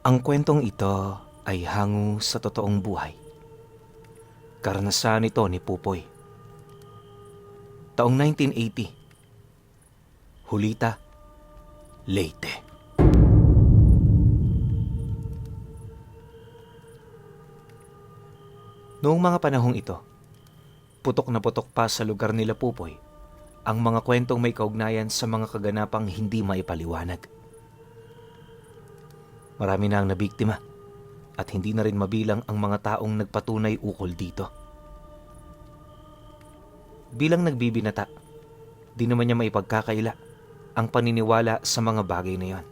Ang kwentong ito ay hango sa totoong buhay. Karanasan ito ni Pupoy. Taong 1980. Hulita, Leyte. Noong mga panahong ito, putok na putok pa sa lugar nila Pupoy ang mga kwentong may kaugnayan sa mga kaganapang hindi maipaliwanag. Marami na ang nabiktima at hindi na rin mabilang ang mga taong nagpatunay ukol dito. Bilang nagbibinata, di naman niya maipagkakaila ang paniniwala sa mga bagay na yon.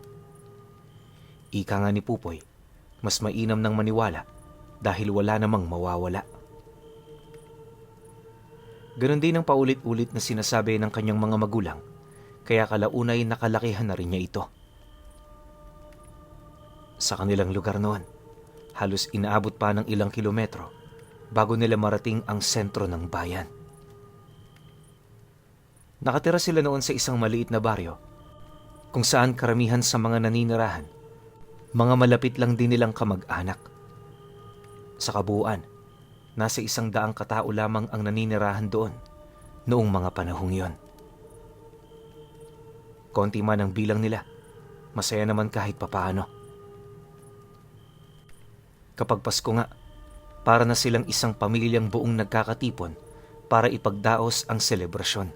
Ika nga ni Pupoy, mas mainam ng maniwala dahil wala namang mawawala. Ganon din ang paulit-ulit na sinasabi ng kanyang mga magulang, kaya kalaunay nakalakihan na rin niya ito. Sa kanilang lugar noon, halos inaabot pa ng ilang kilometro bago nila marating ang sentro ng bayan. Nakatira sila noon sa isang maliit na baryo kung saan karamihan sa mga naninirahan, mga malapit lang din nilang kamag-anak. Sa kabuuan, nasa 100 katao lamang ang naninirahan doon noong mga panahong yon. Konti man ang bilang nila, masaya naman kahit papaano. Kapag Pasko nga, para na silang isang pamilyang buong nagkakatipon para ipagdaos ang selebrasyon.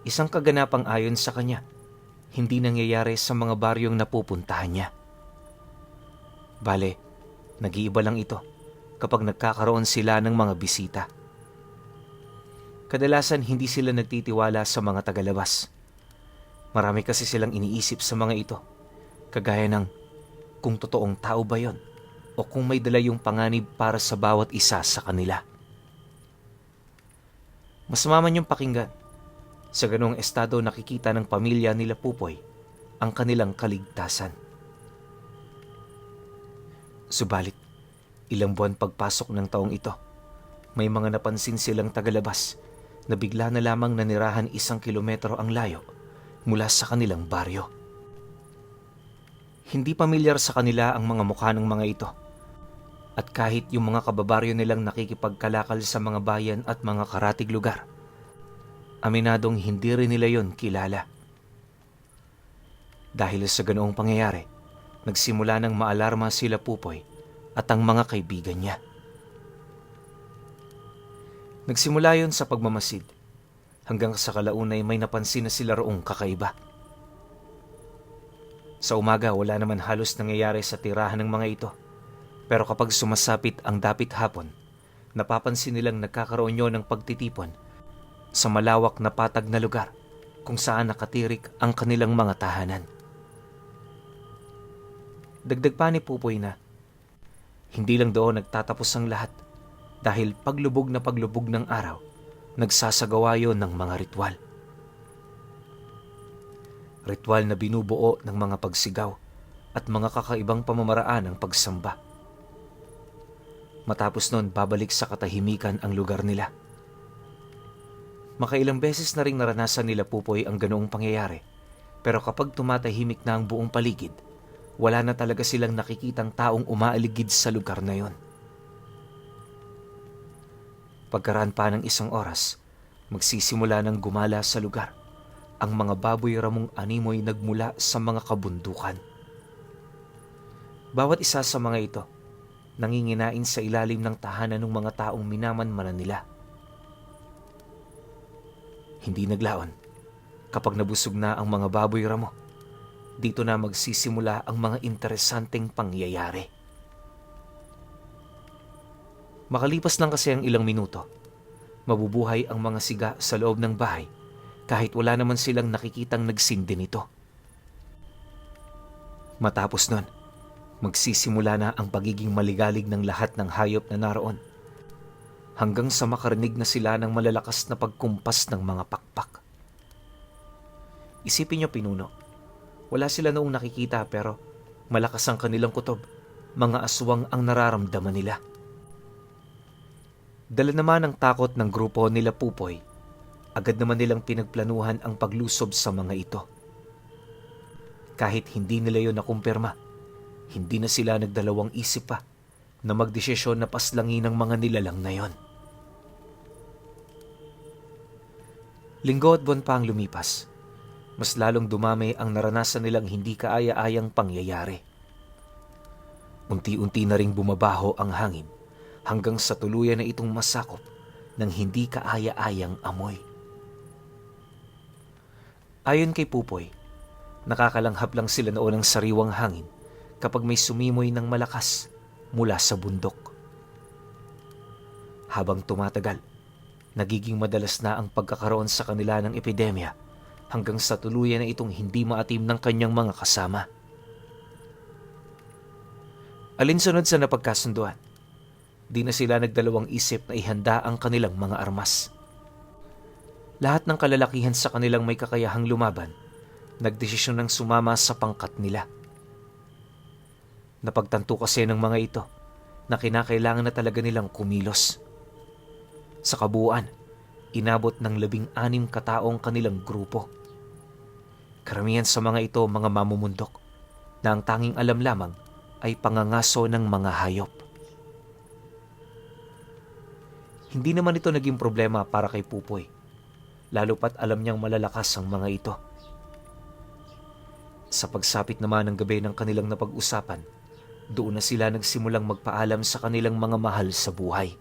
Isang kaganapang ayon sa kanya, hindi nangyayari sa mga baryong napupuntahan niya. Bale, nag-iiba lang ito kapag nagkakaroon sila ng mga bisita. Kadalasan hindi sila nagtitiwala sa mga tagalabas. Marami kasi silang iniisip sa mga ito, kagaya ng kung totoong tao ba yon o kung may dala yung panganib para sa bawat isa sa kanila. Masama man yung pakinggan, sa ganung estado nakikita ng pamilya nila Pupoy ang kanilang kaligtasan. Subalit, ilang buwan pagpasok ng taong ito, may mga napansin silang tagalabas na bigla na lamang nanirahan 1 kilometro ang layo mula sa kanilang baryo. Hindi pamilyar sa kanila ang mga mukha ng mga ito. At kahit yung mga kababaryo nilang nakikipagkalakal sa mga bayan at mga karatig lugar, aminadong hindi rin nila yon kilala. Dahil sa ganoong pangyayari, nagsimula ng maalarma sila Pupoy at ang mga kaibigan niya. Nagsimula yon sa pagmamasid, hanggang sa kalaunay may napansin na sila roong kakaiba. Sa umaga, wala naman halos nangyayari sa tirahan ng mga ito. Pero kapag sumasapit ang dapit hapon, napapansin nilang nagkakaroon yun ng pagtitipon sa malawak na patag na lugar kung saan nakatirik ang kanilang mga tahanan. Dagdag pa ni Pupoy na, hindi lang doon nagtatapos ang lahat dahil paglubog ng araw, nagsasagawa yun ng mga ritual. Ritual na binubuo ng mga pagsigaw at mga kakaibang pamamaraan ng pagsamba. Matapos nun, babalik sa katahimikan ang lugar nila. Makailang beses na ring naranasan nila Pupoy ang ganoong pangyayari, pero kapag tumatahimik na ang buong paligid, wala na talaga silang nakikitang taong umaaligid sa lugar na yon. Pagkaraan pa ng 1 oras, magsisimula ng gumala sa lugar. Ang mga baboy ramong animoy nagmula sa mga kabundukan. Bawat isa sa mga ito, nanginginain sa ilalim ng tahanan ng mga taong minamanmanan nila. Hindi naglaon. Kapag nabusog na ang mga baboy ramo, dito na magsisimula ang mga interesanteng pangyayari. Makalipas lang kasi ang ilang minuto, mabubuhay ang mga siga sa loob ng bahay kahit wala naman silang nakikitang nagsindi nito. Matapos nun, magsisimula na ang pagiging maligalig ng lahat ng hayop na naroon hanggang sa makarinig na sila ng malalakas na pagkumpas ng mga pakpak. Isipin niyo, pinuno, wala sila noong nakikita pero malakas ang kanilang kutob, mga aswang ang nararamdaman nila. Dala naman ang takot ng grupo nila Pupoy, agad naman nilang pinagplanuhan ang paglusob sa mga ito. Kahit hindi nila yon nakumpirma, hindi na sila nagdalawang isip pa na magdesisyon na paslangin ng mga nilalang na yon. Linggo at buwan pa ang lumipas. Mas lalong dumami ang naranasan nilang hindi kaaya-ayang pangyayari. Unti-unti na ring bumabaho ang hangin hanggang sa tuluyan na itong masakop ng hindi kaaya-ayang amoy. Ayon kay Pupoy, nakakalanghap lang sila noon ng sariwang hangin kapag may sumimoy ng malakas mula sa bundok. Habang tumatagal, nagiging madalas na ang pagkakaroon sa kanila ng epidemya hanggang sa tuluyan na itong hindi maatim ng kanyang mga kasama. Alinsunod sa napagkasunduan, di na sila nagdalawang isip na ihanda ang kanilang mga armas. Lahat ng kalalakihan sa kanilang may kakayahang lumaban, nagdesisyon ng sumama sa pangkat nila. Napagtanto kasi ng mga ito na kinakailangan na talaga nilang kumilos. Sa kabuuan, inabot ng 16 kataong kanilang grupo. Karamihan sa mga ito mga mamumundok na ang tanging alam lamang ay pangangaso ng mga hayop. Hindi naman ito naging problema para kay Pupoy, lalo pat alam niyang malalakas ang mga ito. Sa pagsapit naman ng gabi ng kanilang napag-usapan, doon na sila nagsimulang magpaalam sa kanilang mga mahal sa buhay.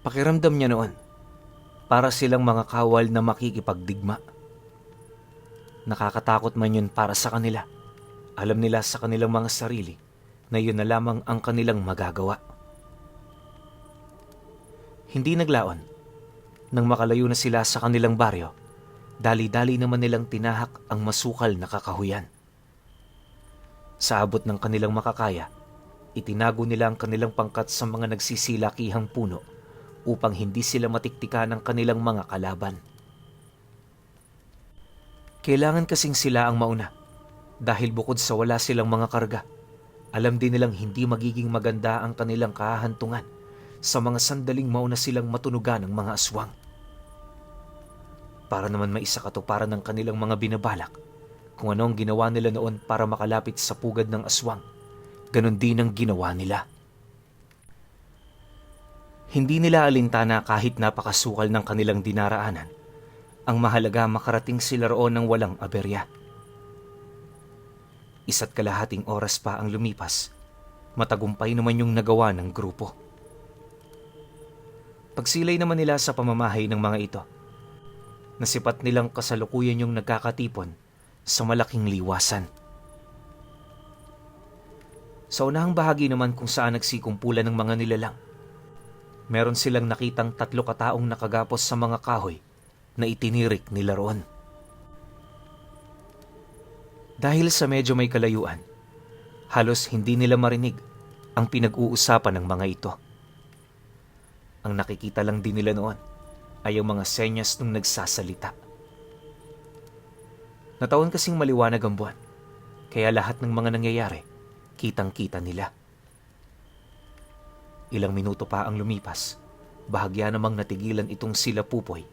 Pakiramdam niya noon, para silang mga kawal na makikipagdigma. Nakakatakot man yun para sa kanila. Alam nila sa kanilang mga sarili na yun na lamang ang kanilang magagawa. Hindi naglaon. Nang makalayo na sila sa kanilang baryo, dali-dali naman nilang tinahak ang masukal na kakahuyan. Sa abot ng kanilang makakaya, itinago nila ang kanilang pangkat sa mga nagsisilakihang puno upang hindi sila matiktika ng kanilang mga kalaban. Kailangan kasing sila ang mauna dahil bukod sa wala silang mga karga, alam din nilang hindi magiging maganda ang kanilang kahahantungan sa mga sandaling mauna silang matunugan ng mga aswang. Para naman maisakatuparan ng kanilang mga binabalak, kung ano ang ginawa nila noon para makalapit sa pugad ng aswang, ganon din ang ginawa nila. Hindi nila alintana kahit napakasukal ng kanilang dinaraanan. Ang mahalaga makarating sila roon ng walang aberya. 1.5 oras pa ang lumipas, matagumpay naman yung nagawa ng grupo. Pagsilay naman nila sa pamamahay ng mga ito, nasipat nilang kasalukuyan yung nagkakatipon sa malaking liwasan. Sa unahang bahagi naman kung saan nagsikumpulan ng mga nilalang, meron silang nakitang 3 kataong nakagapos sa mga kahoy na itinirik nila roon. Dahil sa medyo may kalayuan, halos hindi nila marinig ang pinag-uusapan ng mga ito. Ang nakikita lang din nila noon ay ang mga senyas nung nagsasalita. Nataon kasing maliwanag ang buwan, kaya lahat ng mga nangyayari, kitang-kita nila. Ilang minuto pa ang lumipas, bahagya namang natigilan itong sila Pupoy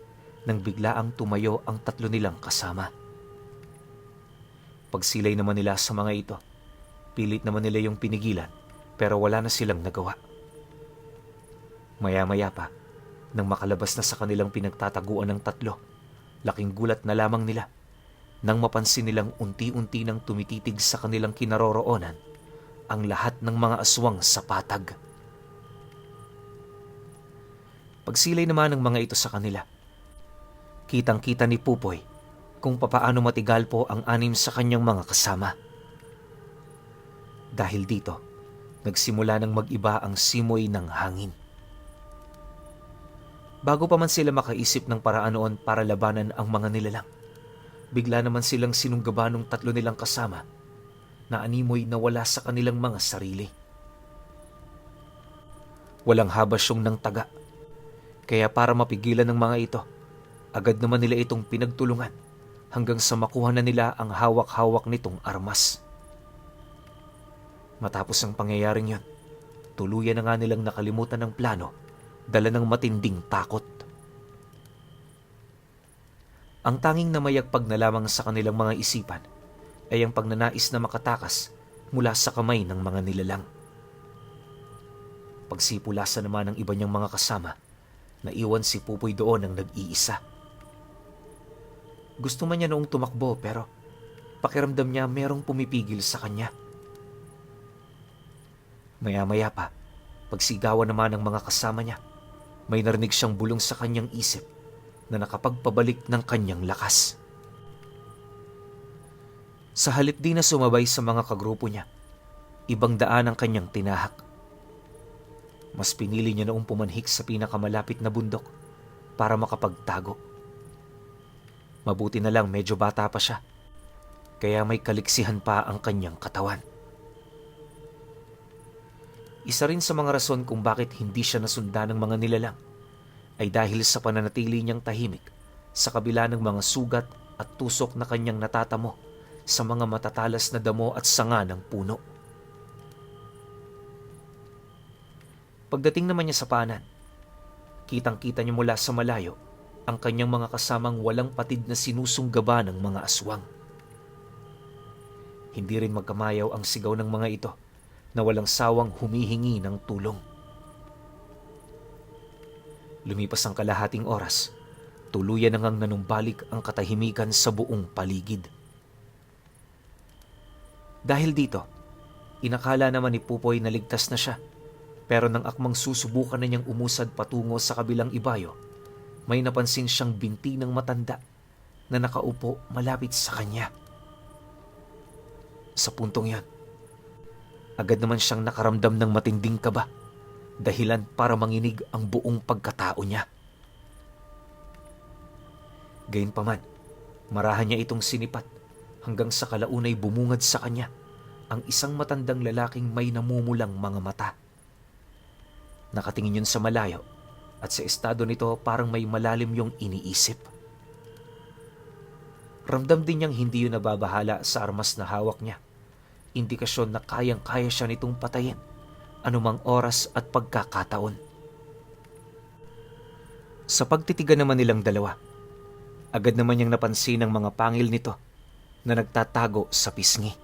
nang biglaang tumayo ang 3 nilang kasama. Pagsilay naman nila sa mga ito, pilit naman nila yung pinigilan pero wala na silang nagawa. Maya-maya pa, nang makalabas na sa kanilang pinagtataguan ng 3, laking gulat na lamang nila nang mapansin nilang unti-unti nang tumititig sa kanilang kinaroroonan ang lahat ng mga aswang sa patag. Pagsilay naman ng mga ito sa kanila, kitang-kita ni Pupoy kung papaano matigal po ang 6 sa kanyang mga kasama. Dahil dito, nagsimula ng mag-iba ang simoy ng hangin. Bago pa man sila makaisip ng paraan noon para labanan ang mga nilalang, bigla naman silang sinunggaban ng 3 nilang kasama na animoy na wala sa kanilang mga sarili. Walang habasyong ng taga, kaya para mapigilan ng mga ito, agad naman nila itong pinagtulungan hanggang sa makuha na nila ang hawak-hawak nitong armas. Matapos ang pangyayaring yon, tuluyan na nga nilang nakalimutan ng plano, dala ng matinding takot. Ang tanging namayagpag na lamang sa kanilang mga isipan ay ang pagnanais na makatakas mula sa kamay ng mga nilalang. Pagsipulasa naman ng iba niyang mga kasama, naiwan si Pupoy doon ng nag-iisa. Gusto man niya noong tumakbo pero pakiramdam niya merong pumipigil sa kanya. Maya-maya pa, pagsigawan naman ng mga kasama niya, may narinig siyang bulong sa kanyang isip na nakapagpabalik ng kanyang lakas. Sa halip di na sumabay sa mga kagrupo niya, ibang daan ang kanyang tinahak. Mas pinili niya noong pumanhik sa pinakamalapit na bundok para makapagtago. Mabuti na lang medyo bata pa siya, kaya may kaliksihan pa ang kanyang katawan. Isa rin sa mga rason kung bakit hindi siya nasundan ng mga nilalang ay dahil sa pananatili niyang tahimik sa kabila ng mga sugat at tusok na kanyang natatamo sa mga matatalas na damo at sanga ng puno. Pagdating naman niya sa paanan, kitang-kita niya mula sa malayo ang kanyang mga kasamang walang patid na sinusunggaba ng mga aswang. Hindi rin magkamayaw ang sigaw ng mga ito na walang sawang humihingi ng tulong. Lumipas ang kalahating oras, tuluyan na ngang nanumbalik ang katahimikan sa buong paligid. Dahil dito, inakala naman ni Pupoy na ligtas na siya, pero nang akmang susubukan na niyang umusad patungo sa kabilang ibayo, may napansin siyang binti ng matanda na nakaupo malapit sa kanya. Sa puntong yan, agad naman siyang nakaramdam ng matinding kaba, dahilan para manginig ang buong pagkatao niya. Gayunpaman, marahan niya itong sinipat hanggang sa kalaunay bumungad sa kanya ang isang matandang lalaking may namumulang mga mata. Nakatingin yun sa malayo at sa estado nito parang may malalim yung iniisip. Ramdam din niyang hindi yun nababahala sa armas na hawak niya. Indikasyon na kayang-kaya siya nitong patayin anumang oras at pagkakataon. Sa pagtitigan naman nilang dalawa, agad naman niyang napansin ang mga pangil nito na nagtatago sa pisngi.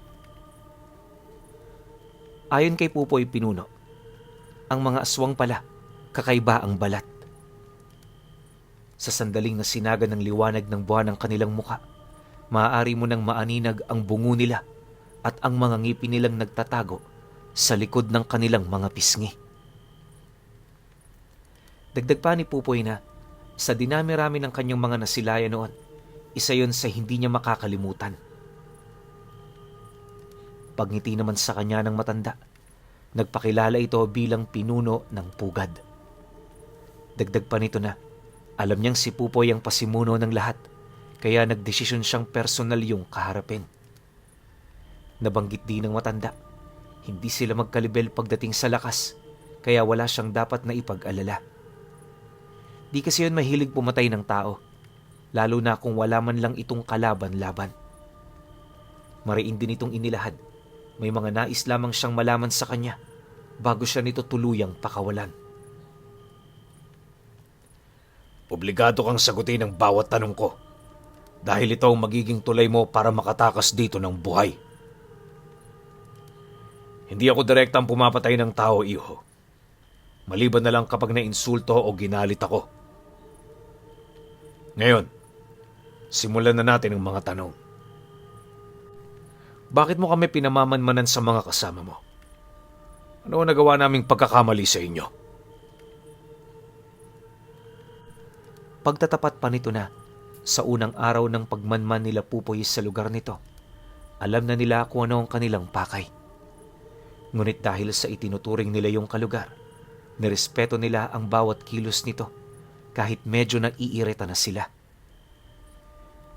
Ayon kay Pupoy Pinuno, ang mga aswang pala kakaiba ang balat. Sa sandaling na sinaga ng liwanag ng buwan ang kanilang muka, maaari mo nang maaninag ang bungo nila at ang mga ngipin nilang nagtatago sa likod ng kanilang mga pisngi. Dagdag pa ni Pupoy na sa dinami-rami ng kanyang mga nasilayan noon, isa yon sa hindi niya makakalimutan. Pagngiti naman sa kanya ng matanda, nagpakilala ito bilang pinuno ng pugad. Dagdag pa nito na alam niyang si Pupoy ang pasimuno ng lahat, kaya nagdesisyon siyang personal yung kaharapin. Nabanggit din ng matanda, hindi sila magkalibel pagdating sa lakas, kaya wala siyang dapat na ipag-alala. Di kasi yun mahilig pumatay ng tao, lalo na kung wala man lang itong kalaban-laban. Mariin din itong inilahad, may mga nais lamang siyang malaman sa kanya bago siya nito tuluyang pakawalan. Obligado kang sagutin ang bawat tanong ko, dahil ito ang magiging tulay mo para makatakas dito ng buhay. Hindi ako direktang pumapatay ng tao, iho. Maliban na lang kapag nainsulto o ginalit ako. Ngayon, simulan na natin ang mga tanong. Bakit mo kami pinamamanmanan sa mga kasama mo? Ano ang nagawa naming pagkakamali sa inyo? Pagtatapat pa nito na, sa unang araw ng pagmanman nila Pupoy sa lugar nito, alam na nila kung ano ang kanilang pakay. Ngunit dahil sa itinuturing nila yung kalugar, nirespeto nila ang bawat kilos nito kahit medyo naiirita na sila.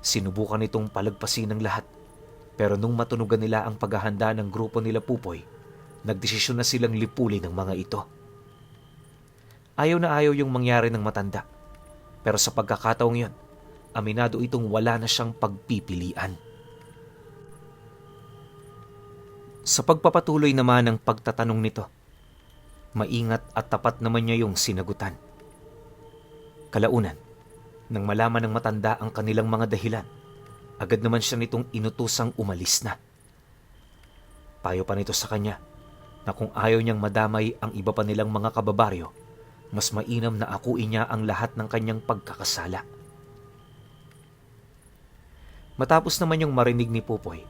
Sinubukan nitong palagpasin ng lahat, pero nung matunugan nila ang paghahanda ng grupo nila Pupoy, nagdesisyon na silang lipulin ng mga ito. Ayaw na ayaw yung mangyari ng matanda, pero sa pagkakataong yun, aminado itong wala na siyang pagpipilian. Sa pagpapatuloy naman ng pagtatanong nito, maingat at tapat naman niya yung sinagutan. Kalaunan, nang malaman ng matanda ang kanilang mga dahilan, Agad naman siya nitong inutusang umalis na. Payo pa nito sa kanya na kung ayaw niyang madamay ang iba pa nilang mga kababaryo, mas mainam na akuin niya ang lahat ng kanyang pagkakasala. Matapos naman yung marinig ni Pupoy,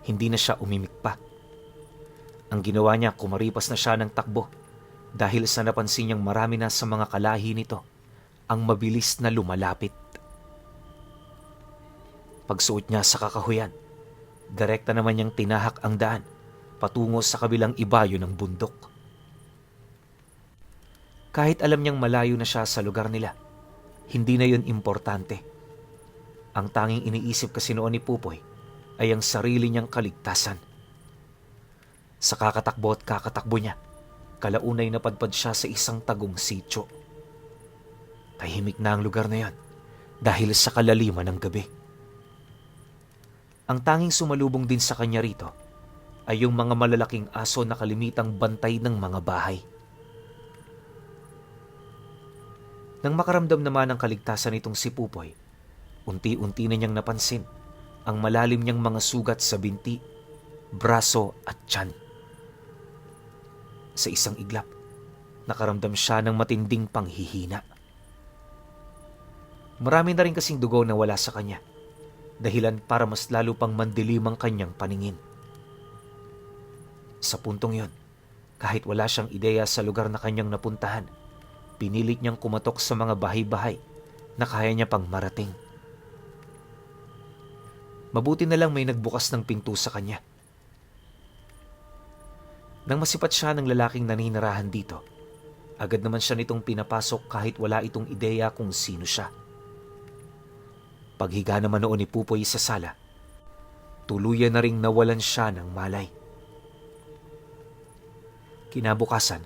hindi na siya umimik pa. Ang ginawa niya, kumaripas na siya ng takbo dahil sa napansin niyang marami na sa mga kalahi nito ang mabilis na lumalapit. Pagsuot niya sa kakahuyan, direkta naman niyang tinahak ang daan patungo sa kabilang ibayo ng bundok. Kahit alam niyang malayo na siya sa lugar nila, hindi na yun importante. Ang tanging iniisip kasi noon ni Pupoy ay ang sarili niyang kaligtasan. Sa kakatakbo at kakatakbo niya, kalaunay napadpad siya sa isang tagong sityo. Tahimik na ang lugar na yon dahil sa kalaliman ng gabi. Ang tanging sumalubong din sa kanya rito ay yung mga malalaking aso na kalimitang bantay ng mga bahay. Nang makaramdam naman ng kaligtasan nitong si Pupoy, unti-unti na niyang napansin ang malalim niyang mga sugat sa binti, braso at tiyan. Sa isang iglap, nakaramdam siya ng matinding panghihina. Marami na rin kasing dugo na wala sa kanya, dahilan para mas lalo pang mandilim ang kanyang paningin. Sa puntong yon, kahit wala siyang ideya sa lugar na kanyang napuntahan, pinilit niyang kumatok sa mga bahay-bahay na kaya niya pang marating. Mabuti na lang may nagbukas ng pinto sa kanya. Nang masipat siya ng lalaking naninirahan dito, agad naman siya nitong pinapasok kahit wala itong ideya kung sino siya. Paghiga naman noon ni Pupoy sa sala, tuluyan na ring nawalan siya ng malay. Kinabukasan,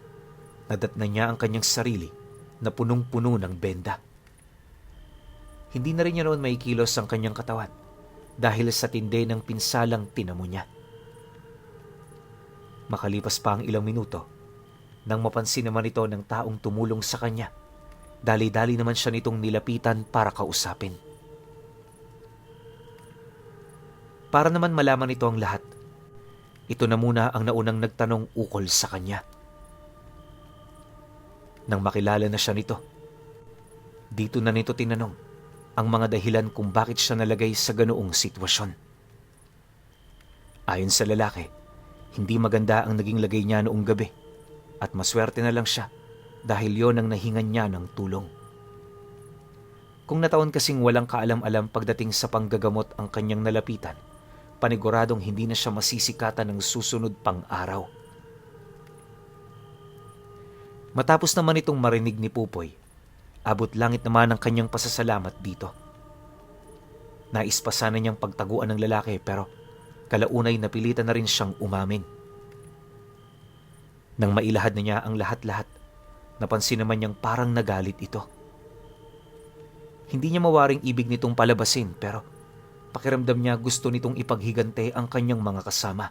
nadatnan niya ang kanyang sarili na punong-puno ng benda. Hindi na rin niya noon maikilos ang kanyang katawan dahil sa tindi ng pinsalang tinamo niya. Makalipas pa ang ilang minuto, nang mapansin naman ito ng taong tumulong sa kanya, dali-dali naman siya nitong nilapitan para kausapin. Para naman malaman ito ang lahat, ito na muna ang naunang nagtanong ukol sa kanya. Nang makilala na siya nito, dito na nito tinanong ang mga dahilan kung bakit siya nalagay sa ganoong sitwasyon. Ayon sa lalaki, hindi maganda ang naging lagay niya noong gabi at maswerte na lang siya dahil yon ang nahingan niya ng tulong. Kung nataon kasing walang kaalam-alam pagdating sa panggagamot ang kanyang nalapitan, paniguradong hindi na siya masisikatan ng susunod pang araw. Matapos naman itong marinig ni Pupoy, abot langit naman ang kanyang pasasalamat dito. Nais pa sana niyang pagtaguan ng lalaki pero kalaunay napilitan na rin siyang umamin. Nang mailahad na niya ang lahat-lahat, napansin naman niyang parang nagalit ito. Hindi niya mawaring ibig nitong palabasin pero pakiramdam niya gusto nitong ipaghigante ang kanyang mga kasama.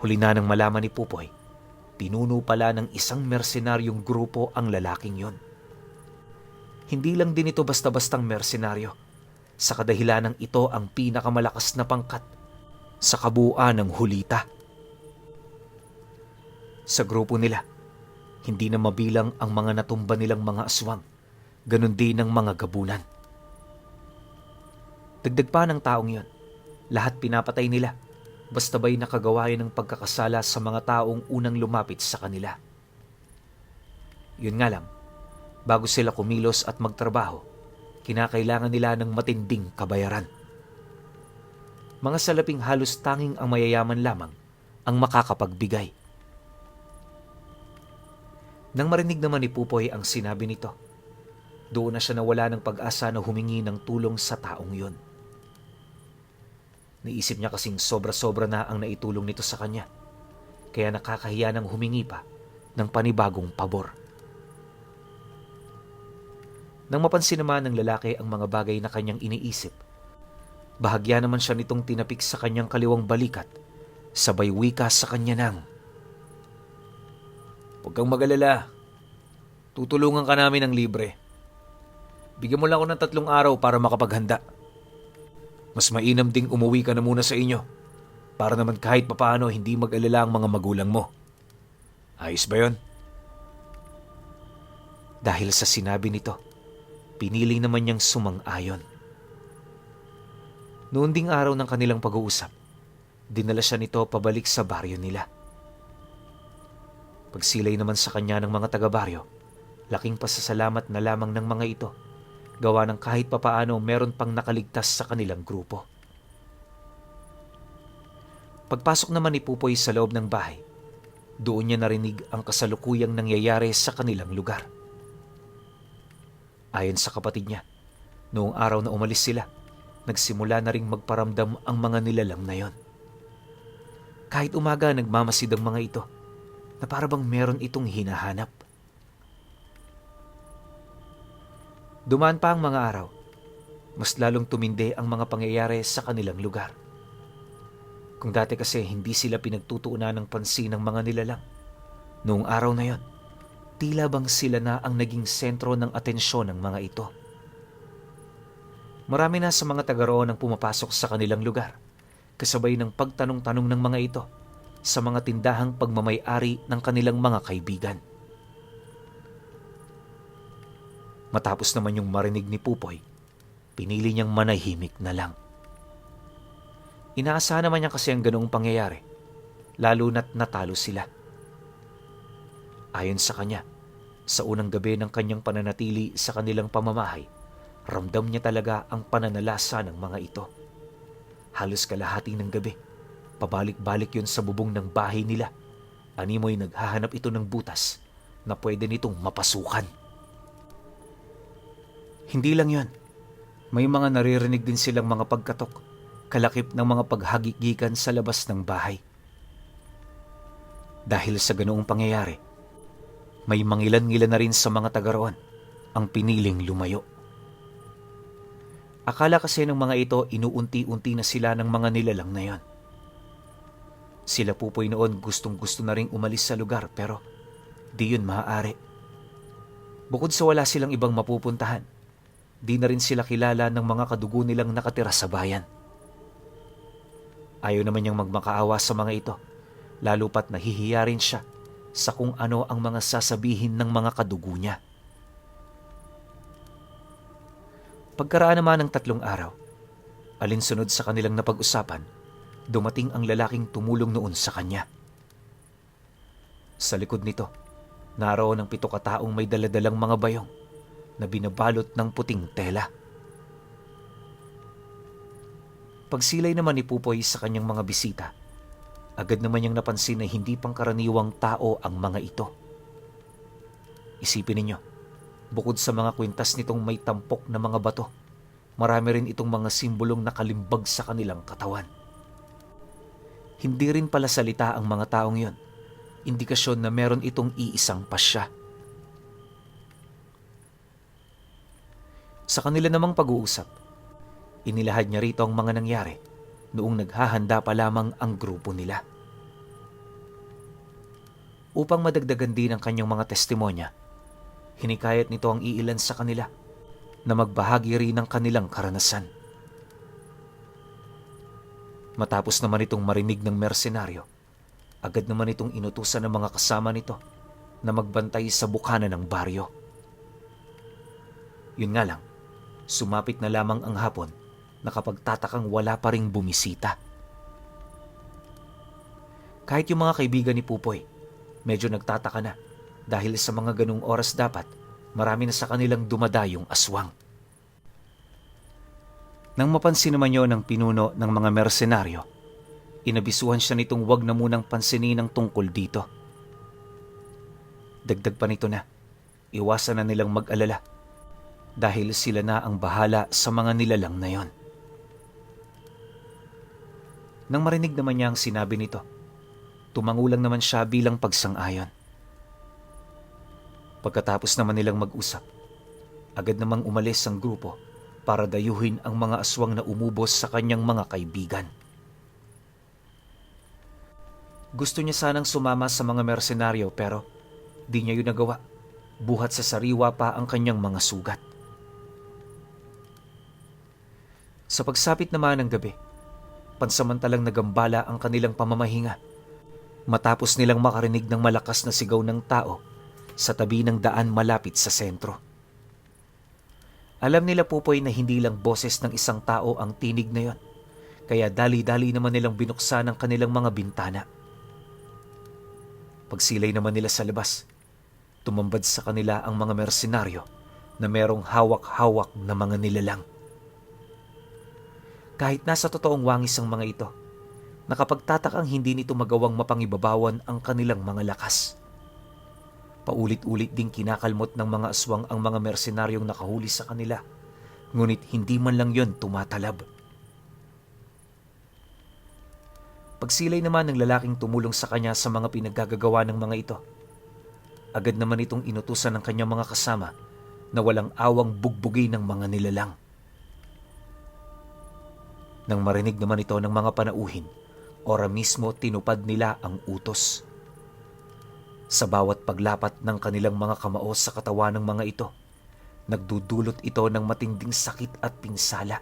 Huli na nang malaman ni Pupoy, pinuno pala ng isang mersenaryong grupo ang lalaking yon. Hindi lang din ito basta-bastang mersenaryo, sa kadahilanang ito ang pinakamalakas na pangkat sa kabuuan ng Hulita. Sa grupo nila, hindi na mabilang ang mga natumba nilang mga aswang, ganun din ang mga gabunan. Dagdag pa ng taong yon, lahat pinapatay nila, basta ba'y nakagawayan ng pagkakasala sa mga taong unang lumapit sa kanila. Yun nga lang, bago sila kumilos at magtrabaho, kinakailangan nila ng matinding kabayaran. Mga salaping halos tanging ang mayayaman lamang ang makakapagbigay. Nang marinig naman ni Pupoy ang sinabi nito, doon na siya nawala ng pag-asa na humingi ng tulong sa taong yon. Naisip niya kasing sobra-sobra na ang naitulong nito sa kanya, kaya nakakahiya nang humingi pa ng panibagong pabor. Nang mapansin naman ng lalaki ang mga bagay na kanyang iniisip, bahagya naman siya nitong tinapik sa kanyang kaliwang balikat, sabay wika sa kanya ng, "Huwag kang mag-alala, tutulungan ka namin ng libre. Bigyan mo lang ako ng 3 araw para makapaghanda. Mas mainam ding umuwi ka na muna sa inyo para naman kahit papaano hindi mag-alala ang mga magulang mo. Ayos ba yon? Dahil sa sinabi nito, pinili naman niyang sumang-ayon. Noon ding araw ng kanilang pag-uusap, dinala siya nito pabalik sa baryo nila. Pagsilay naman sa kanya ng mga taga-baryo, laking pasasalamat na lamang ng mga ito, gawa ng kahit papaano meron pang nakaligtas sa kanilang grupo. Pagpasok naman ni Pupoy sa loob ng bahay, doon niya narinig ang kasalukuyang nangyayari sa kanilang lugar. Ayon sa kapatid niya, noong araw na umalis sila, nagsimula na ring magparamdam ang mga nilalang na yon. Kahit umaga nagmamasid ang mga ito, na para bang meron itong hinahanap. Dumaan pa ang mga araw, mas lalong tumindi ang mga pangyayari sa kanilang lugar. Kung dati kasi hindi sila pinagtutuunan ng pansin ng mga nilalang, noong araw na yon, tila bang sila na ang naging sentro ng atensyon ng mga ito. Marami na sa mga taga roon ang pumapasok sa kanilang lugar, kasabay ng pagtanong-tanong ng mga ito sa mga tindahang pagmamay-ari ng kanilang mga kaibigan. Matapos naman yung marinig ni Pupoy, pinili niyang manahimik na lang. Inaasahan naman niya kasi ang ganoong pangyayari, lalo na't natalo sila. Ayon sa kanya, sa unang gabi ng kanyang pananatili sa kanilang pamamahay, ramdam niya talaga ang pananalasa ng mga ito. Halos kalahati ng gabi, pabalik-balik yun sa bubong ng bahay nila. Animoy naghahanap ito ng butas na pwede nitong mapasukan. Hindi lang yon, may mga naririnig din silang mga pagkatok, kalakip ng mga paghagigikan sa labas ng bahay. Dahil sa ganoong pangyayari, may mangilan-ngilan na rin sa mga taga roon ang piniling lumayo. Akala kasi ng mga ito inuunti-unti na sila ng mga nilalang na yon. Sila Pupoy noon gustong-gusto na ring umalis sa lugar pero di yun maaari. Bukod sa wala silang ibang mapupuntahan, di na rin sila kilala ng mga kadugo nilang nakatira sa bayan. Ayaw naman niyang magmakaawa sa mga ito, lalo pat nahihiya rin siya sa kung ano ang mga sasabihin ng mga kadugo niya. Pagkaraan naman ng 3 araw, alinsunod sa kanilang napag-usapan, dumating ang lalaking tumulong noon sa kanya. Sa likod nito, naroon ang 7 kataong may daladalang mga bayong na binabalot ng puting tela. Pagsilay naman ni Pupoy sa kanyang mga bisita, agad naman niyang napansin na hindi pangkaraniwang tao ang mga ito. Isipin ninyo, bukod sa mga kwintas nitong may tampok na mga bato, marami rin itong mga simbolong nakalimbag sa kanilang katawan. Hindi rin pala salita ang mga taong yon, indikasyon na meron itong iisang pasya. Sa kanila namang pag-uusap, inilahad niya rito ang mga nangyari noong naghahanda pa lamang ang grupo nila. Upang madagdagan din ang kanyang mga testimonya, hinikayat nito ang iilan sa kanila na magbahagi rin ng kanilang karanasan. Matapos naman itong marinig ng mersenaryo, agad naman itong inutusan ng mga kasama nito na magbantay sa bukana ng baryo. Yun nga lang, sumapit na lamang ang hapon na kapagtatakang wala pa ring bumisita. Kahit yung mga kaibigan ni Pupoy, medyo nagtataka na dahil sa mga ganung oras dapat marami na sa kanilang dumadayong aswang. Nang mapansin naman yun ng pinuno ng mga mersenaryo, inabisuhan siya nitong wag na munang pansinin ang tungkol dito. Dagdag pa nito na, iwasan na nilang mag-alala dahil sila na ang bahala sa mga nilalang na yon. Nang marinig naman niya ang sinabi nito, tumangulang naman siya bilang pagsang-ayon. Pagkatapos naman nilang mag-usap, agad namang umalis ang grupo para dayuhin ang mga aswang na umubos sa kanyang mga kaibigan. Gusto niya sanang sumama sa mga mersenaryo pero di niya yun nagawa, buhat sa sariwa pa ang kanyang mga sugat. Sa pagsapit naman ng gabi, pansamantalang nagambala ang kanilang pamamahinga matapos nilang makarinig ng malakas na sigaw ng tao sa tabi ng daan malapit sa sentro. Alam nila Pupoy na hindi lang boses ng isang tao ang tinig na yon, kaya dali-dali naman nilang binuksan ang kanilang mga bintana. Pagsilay naman nila sa labas, tumambad sa kanila ang mga mersenaryo na merong hawak-hawak na mga nilalang. Kahit nasa totoong wangis ang mga ito, nakapagtatakang hindi nito magawang mapangibabawan ang kanilang mga lakas. Paulit-ulit ding kinakalmot ng mga aswang ang mga mersenaryong nakahuli sa kanila, ngunit hindi man lang yon tumatalab. Pagsilay naman ng lalaking tumulong sa kanya sa mga pinaggagawa ng mga ito, agad naman itong inutusan ng kanyang mga kasama na walang awang bugbugin ng mga nilalang. Nang marinig naman ito ng mga panauhin, ora mismo tinupad nila ang utos. Sa bawat paglapat ng kanilang mga kamao sa katawan ng mga ito, nagdudulot ito ng matinding sakit at pinsala.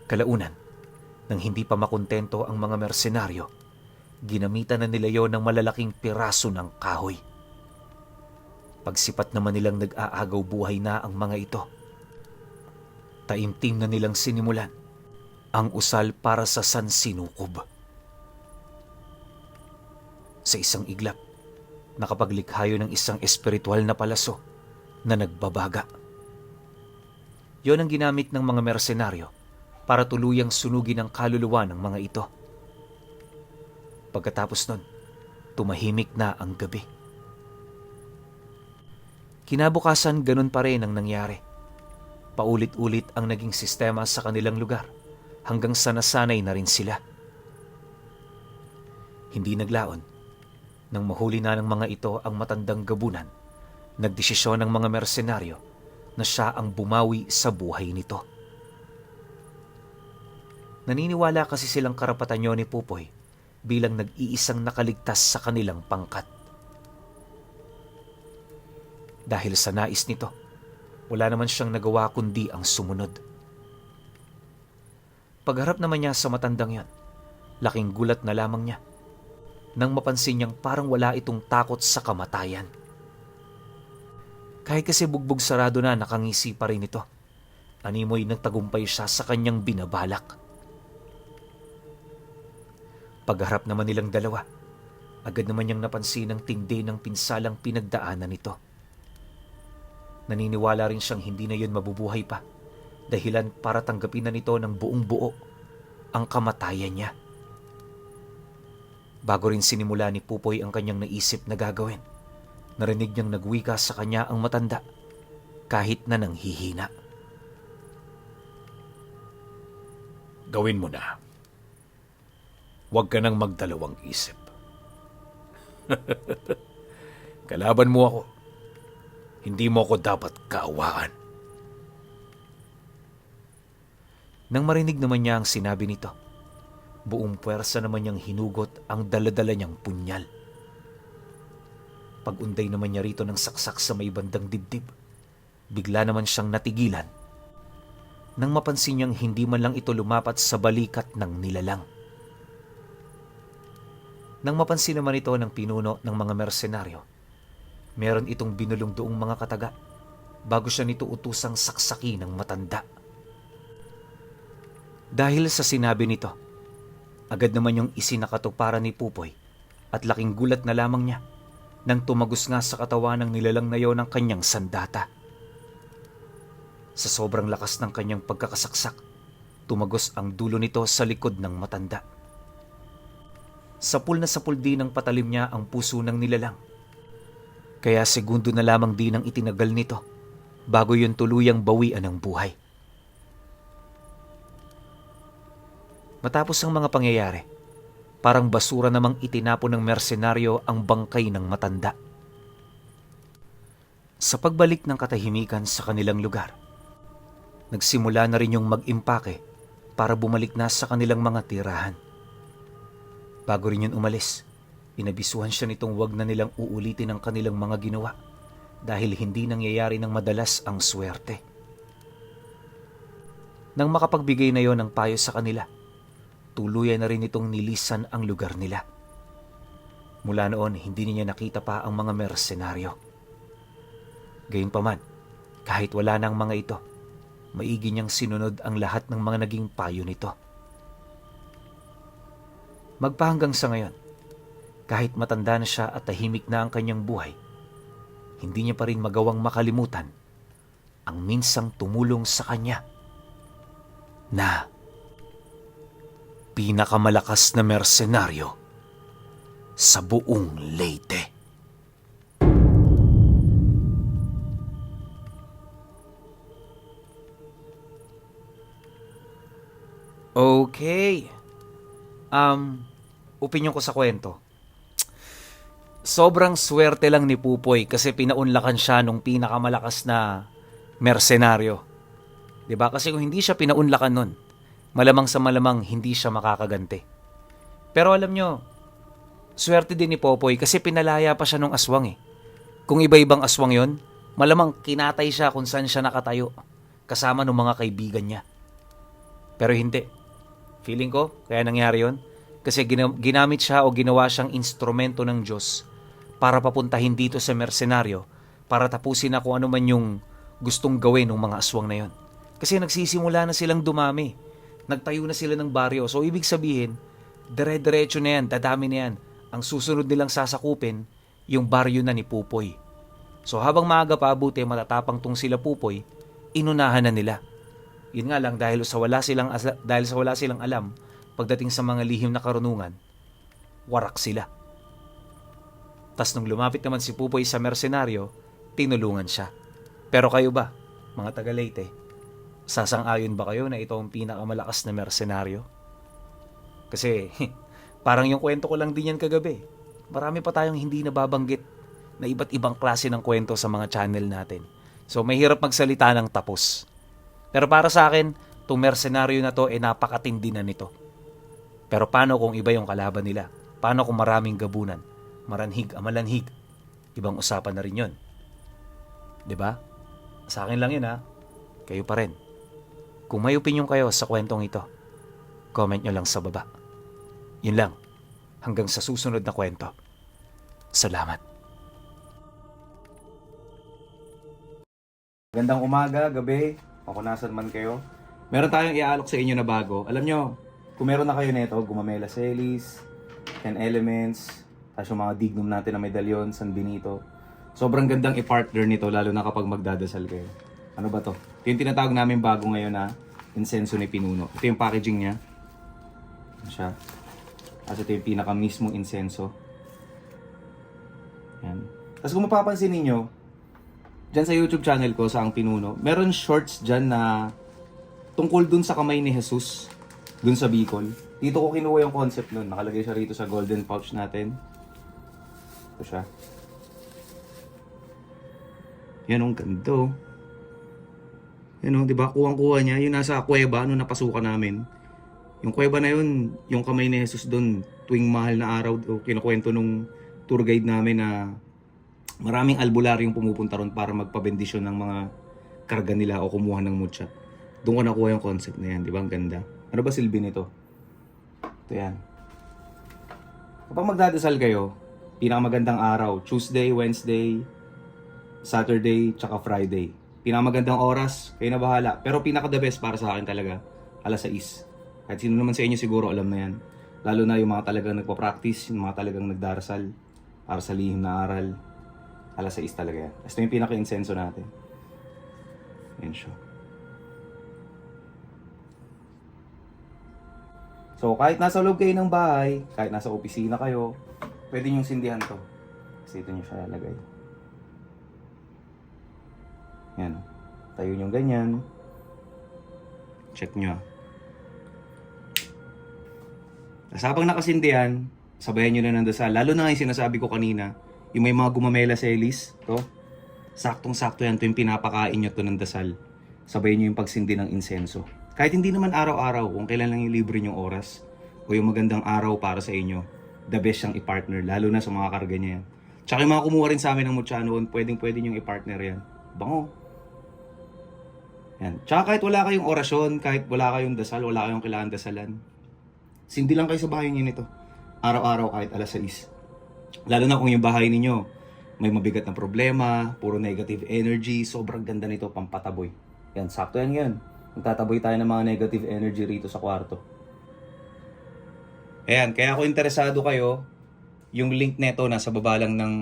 Kalaunan, nang hindi pa makontento ang mga mersenaryo, ginamitan na nila yon ng malalaking piraso ng kahoy. Pagsipat naman nilang nag-aagaw buhay na ang mga ito, taimtim na nilang sinimulan ang usal para sa sansinukob. Sa isang iglap, nakapaglikhayo ng isang espiritual na palaso na nagbabaga. Yon ang ginamit ng mga mersenaryo para tuluyang sunugin ang kaluluwa ng mga ito. Pagkatapos nun, tumahimik na ang gabi. Kinabukasan, ganun pa rin ang nangyari. Paulit-ulit ang naging sistema sa kanilang lugar hanggang sa nasanay na rin sila. Hindi naglaon. Nang mahuli na ng mga ito ang matandang gabunan, nagdesisyon ng mga mersenaryo na siya ang bumawi sa buhay nito. Naniniwala kasi silang karapatan yun ni Pupoy bilang nag-iisang nakaligtas sa kanilang pangkat. Dahil sa nais nito, wala naman siyang nagawa kundi ang sumunod. Pagharap naman niya sa matandang yan, laking gulat na lamang niya nang mapansin niyang parang wala itong takot sa kamatayan. Kahit kasi bugbog sarado na nakangisi pa rin ito, animoy nagtagumpay siya sa kanyang binabalak. Pagharap naman nilang dalawa, agad naman niyang napansin ang tindi ng pinsalang pinagdaanan nito. Naniniwala rin siyang hindi na yun mabubuhay pa, dahilan para tanggapin na nito ng buong buo ang kamatayan niya. Bago rin sinimula ni Pupoy ang kanyang naisip na gagawin, narinig niyang nagwika sa kanya ang matanda kahit na nanghihina. Gawin mo na. Huwag ka nang magdalawang isip. Kalaban mo ako. Hindi mo ako dapat kaawaan. Nang marinig naman niya ang sinabi nito, buong puwersa naman niyang hinugot ang daladala niyang punyal. Pag-unday naman niya rito ng saksak sa may bandang dibdib, bigla naman siyang natigilan nang mapansin niyang hindi man lang ito lumapat sa balikat ng nilalang. Nang mapansin naman ito ng pinuno ng mga mersenaryo, meron itong binulong doong mga kataga bago siya nito utusang saksaki ng matanda. Dahil sa sinabi nito, agad naman yung isinakatuparan ni Pupoy at laking gulat na lamang niya nang tumagos nga sa katawan ng nilalang na yon ang kanyang sandata. Sa sobrang lakas ng kanyang pagkakasaksak, tumagos ang dulo nito sa likod ng matanda. Sapul na sapul din ang patalim niya ang puso ng nilalang. Kaya segundo na lamang din ang itinagal nito bago yun tuluyang bawian ng buhay. Matapos ang mga pangyayari, parang basura namang itinapon ng mersenaryo ang bangkay ng matanda. Sa pagbalik ng katahimikan sa kanilang lugar, nagsimula na rin yung mag-impake para bumalik na sa kanilang mga tirahan. Bago rin yun umalis, inabisuhan siya nitong wag na nilang uulitin ang kanilang mga ginawa dahil hindi nangyayari ng madalas ang swerte. Nang makapagbigay na yon ng payo sa kanila, tuluyan na rin itong nilisan ang lugar nila. Mula noon, hindi niya nakita pa ang mga mersenaryo. Gayunpaman, kahit wala ng mga ito, maigi niyang sinunod ang lahat ng mga naging payo nito. Magpahanggang sa ngayon, kahit matanda na siya at tahimik na ang kanyang buhay, hindi niya pa rin magawang makalimutan ang minsang tumulong sa kanya na pinakamalakas na mersenaryo sa buong Leyte. Okay. Opinyon ko sa kwento. Sobrang swerte lang ni Pupoy kasi pinaunlakan siya nung pinakamalakas na mersenaryo. 'Di ba? Kasi kung hindi siya pinaunlakan nun, malamang sa malamang hindi siya makakaganti. Pero alam nyo, swerte din ni Popoy kasi pinalaya pa siya nung aswang eh. Kung iba-ibang aswang yon, malamang kinatay siya kung saan siya nakatayo, kasama ng mga kaibigan niya. Pero hindi. Feeling ko, kaya nangyari yon, kasi ginamit siya o ginawa siyang instrumento ng Diyos para papuntahin dito sa mersenaryo para tapusin na kung ano man yung gustong gawin ng mga aswang na yon. Kasi nagsisimula na silang dumami. Nagtayo na sila ng baryo. So ibig sabihin, dire-diretso na yan, dadami na yan. Ang susunod nilang sasakupin, yung baryo na ni Pupoy. So habang maaga pa abuti, matatapang tong sila Pupoy, inunahan na nila. Yun nga lang, dahil sa wala silang alam, pagdating sa mga lihim na karunungan, warak sila. Tas nung lumapit naman si Pupoy sa mersenaryo, tinulungan siya. Pero kayo ba, mga taga Leyte, sasang-ayon ba kayo na ito ang pinakamalakas na mersenaryo? Kasi parang yung kwento ko lang din yan kagabi. Marami pa tayong hindi nababanggit na iba't ibang klase ng kwento sa mga channel natin. So mahirap magsalita ng tapos. Pero para sa akin, itong mersenaryo na to napakatindi na nito. Pero paano kung iba yung kalaban nila? Paano kung maraming gabunan? Maranhig, amalanhig. Ibang usapan na rin yun. 'Di ba? Sa akin lang yun ha. Kayo pa rin. Kung may opinion kayo sa kwentong ito, comment nyo lang sa baba. Yun lang. Hanggang sa susunod na kwento. Salamat. Gandang umaga, gabi, o kung nasan man kayo. Meron tayong iaalok sa inyo na bago. Alam nyo, kung meron na kayo nito, Gumamela Celis, 10 Elements, tapos yung mga dignum natin na medalyon, San Benito. Sobrang gandang i-partner nito, lalo na kapag magdadasal kayo. Ano ba to? Ito yung tinatawag namin bago ngayon na insenso ni Pinuno. Ito yung packaging niya. Ito siya. At ito yung pinaka mismong insenso. Yan. Tapos kung mapapansin ninyo, dyan sa YouTube channel ko, sa Ang Pinuno, meron shorts dyan na tungkol dun sa kamay ni Jesus, dun sa Bicol. Dito ko kinuha yung concept nun. Nakalagay siya rito sa golden pouch natin. Ito siya. Yan ang ganda oh. Yan oh, di ba? Kuwang-kuha niya. Yung nasa kuweba, nung napasukan namin. Yung kuweba na yun, yung kamay ni Jesus doon, tuwing mahal na araw, kinukwento nung tour guide namin na maraming albularyong pumupunta ron para magpabendisyon ng mga karga nila o kumuha ng mutya. Doon ko nakuha yung concept na yan, di ba? Ang ganda. Ano ba silbi nito? Ito yan. Kapag magdadasal kayo, pinakamagandang araw, Tuesday, Wednesday, Saturday, tsaka Friday. Pinakamagandang oras, kayo na bahala. Pero pinaka-the best para sa akin talaga, alas 6. Kahit sino naman sa inyo siguro alam na yan. Lalo na yung mga talagang nagpa-practice, yung mga talagang nagdarasal para sa lihim na aral. Alas 6 talaga yan. Ito yung pinaka-insenso natin. Yan siya. So kahit nasa loob kayo ng bahay, kahit nasa opisina kayo, pwede nyo sindihan to. Kasi ito nyo siya lalagay. Yan. Tayo nyo ganyan. Check nyo. Habang nakasindihan, sabayan nyo na ng dasal. Lalo na nga yung sinasabi ko kanina, yung may mga Gumamela Celis, to, saktong-sakto yan, to yung pinapakain nyo to ng dasal. Sabayan nyo yung pagsindi ng insenso. Kahit hindi naman araw-araw, kung kailan lang yung libre nyong oras, o yung magandang araw para sa inyo, the best siyang i-partner, lalo na sa mga karga niya yan. Tsaka yung mga kumuha rin sa amin ng mutya noon, pwedeng-pwede nyong i-partner yan. Bango. Yan. Tsaka kahit wala kayong orasyon, kahit wala kayong dasal, wala kayong kailangan dasalan, sindi lang kayo sa bahay niyo nito. Araw-araw kahit alas 6. Lalo na kung yung bahay ninyo may mabigat na problema, puro negative energy, sobrang ganda nito, pampataboy. Yan, sakto yan yun. Magtataboy tayo ng mga negative energy rito sa kwarto. Ayan, kaya kung interesado kayo, yung link neto nasa baba lang ng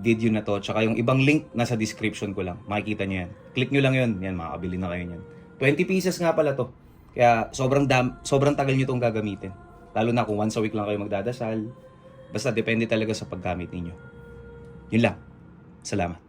video na to, tsaka yung ibang link nasa description ko lang. Makikita nyo yan. Click nyo lang yun. Yan, makakabili na kayo yan. 20 pieces nga pala to. Kaya sobrang tagal nyo itong gagamitin. Lalo na kung once a week lang kayo magdadasal. Basta depende talaga sa paggamit ninyo. Yun lang. Salamat.